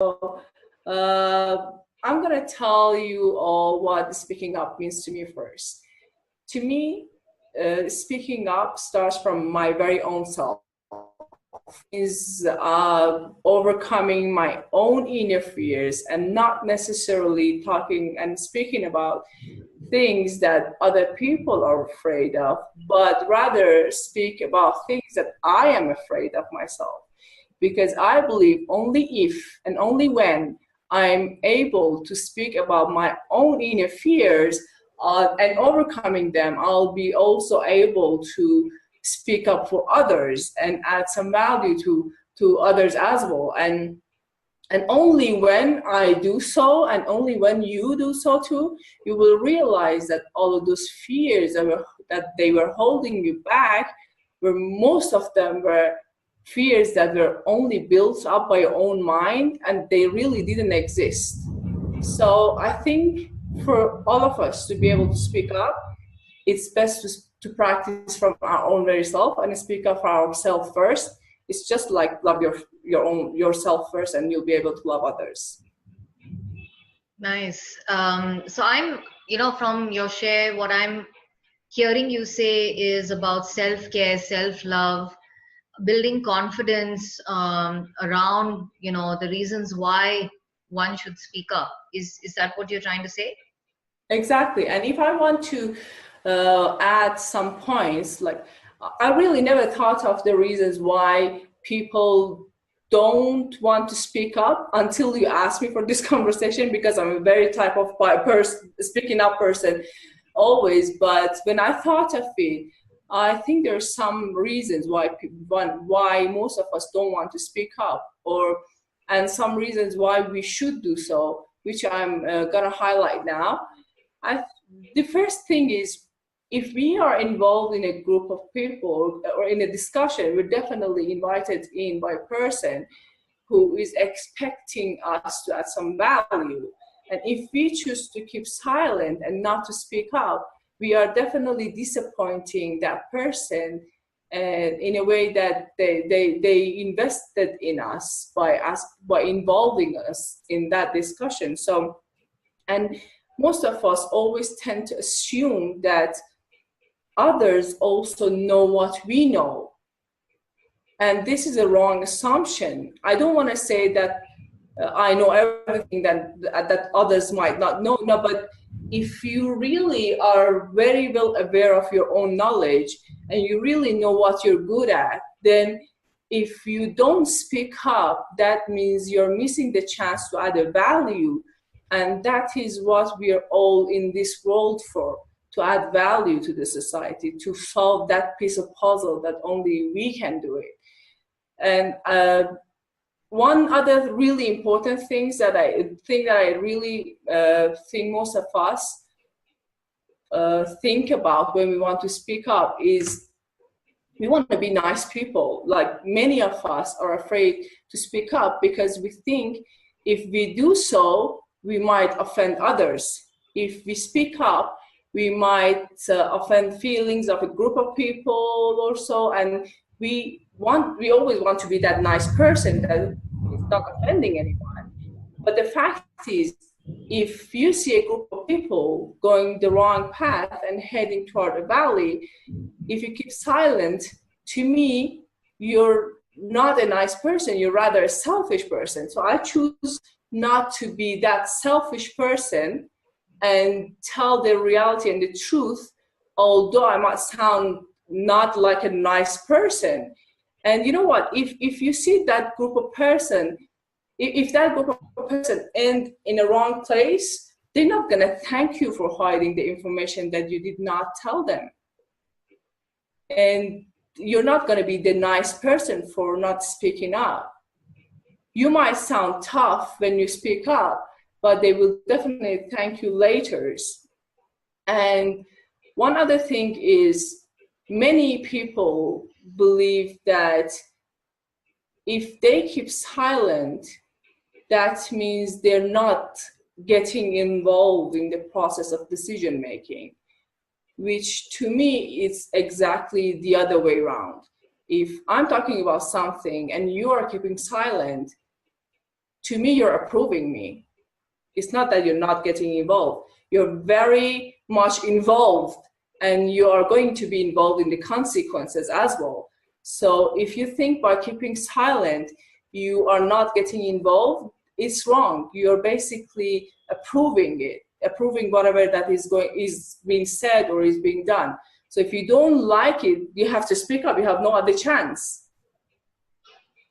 I'm going to tell you all what speaking up means to me first. To me, speaking up starts from my very own self. Is overcoming my own inner fears and not necessarily talking and speaking about things that other people are afraid of, but rather speak about things that I am afraid of myself. Because I believe only if and only when I'm able to speak about my own inner fears and overcoming them, I'll be also able to speak up for others and add some value to others as well. And only when I do so, and only when you do so too, you will realize that all of those fears that they were holding you back, were most of them were fears that were only built up by your own mind, and they really didn't exist. So I think for all of us to be able to speak up, it's best to practice from our own very self and speak up for ourselves first. It's just like love yourself first, and you'll be able to love others. Nice. So I'm, from your share, what I'm hearing you say is about self-care, self-love, building confidence around, the reasons why one should speak up. Is that what you're trying to say? Exactly. And if I want to add some points, like I really never thought of the reasons why people don't want to speak up until you ask me for this conversation, because I'm a very type of speaking up person always. But when I thought of it, I think there are some reasons why most of us don't want to speak up, and some reasons why we should do so, which I'm gonna highlight now. The first thing is, if we are involved in a group of people or in a discussion, we're definitely invited in by a person who is expecting us to add some value. And if we choose to keep silent and not to speak up, we are definitely disappointing that person in a way that they invested in us by involving us in that discussion. So, and most of us always tend to assume that others also know what we know. And this is a wrong assumption. I don't want to say that I know everything that others might not know. No, but if you really are very well aware of your own knowledge and you really know what you're good at, then if you don't speak up, that means you're missing the chance to add a value. And that is what we are all in this world for, to add value to the society, to solve that piece of puzzle that only we can do it. And one other really important thing that I really think most of us think about when we want to speak up is we want to be nice people. Like many of us are afraid to speak up because we think if we do so, we might offend others. If we speak up, we might offend feelings of a group of people or so, and we always want to be that nice person that is not offending anyone. But the fact is, if you see a group of people going the wrong path and heading toward a valley, if you keep silent, to me, you're not a nice person, you're rather a selfish person. So I choose not to be that selfish person and tell the reality and the truth, although I might sound not like a nice person. And you know what, if you see that group of person, if that group of person end in a wrong place, they're not going to thank you for hiding the information that you did not tell them. And you're not going to be the nice person for not speaking up. You might sound tough when you speak up, but they will definitely thank you later. And one other thing is, many people believe that if they keep silent, that means they're not getting involved in the process of decision making, which to me is exactly the other way around. If I'm talking about something and you are keeping silent, to me, you're approving me. It's not that you're not getting involved. You're very much involved, and you are going to be involved in the consequences as well. So if you think by keeping silent, you are not getting involved, it's wrong. You're basically approving it, approving whatever that is being said or is being done. So if you don't like it, you have to speak up. You have no other chance.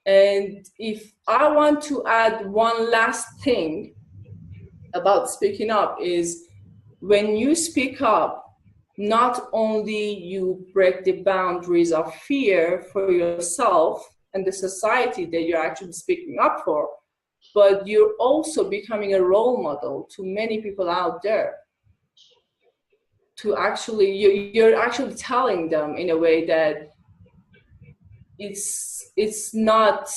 And if I want to add one last thing about speaking up, is when you speak up, not only you break the boundaries of fear for yourself and the society that you're actually speaking up for, but you're also becoming a role model to many people out there. To actually, you're actually telling them in a way that it's not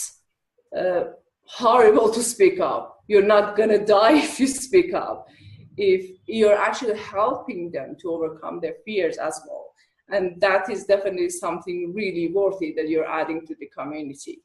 horrible to speak up. You're not gonna die if you speak up. If you're actually helping them to overcome their fears as well. And that is definitely something really worthy that you're adding to the community.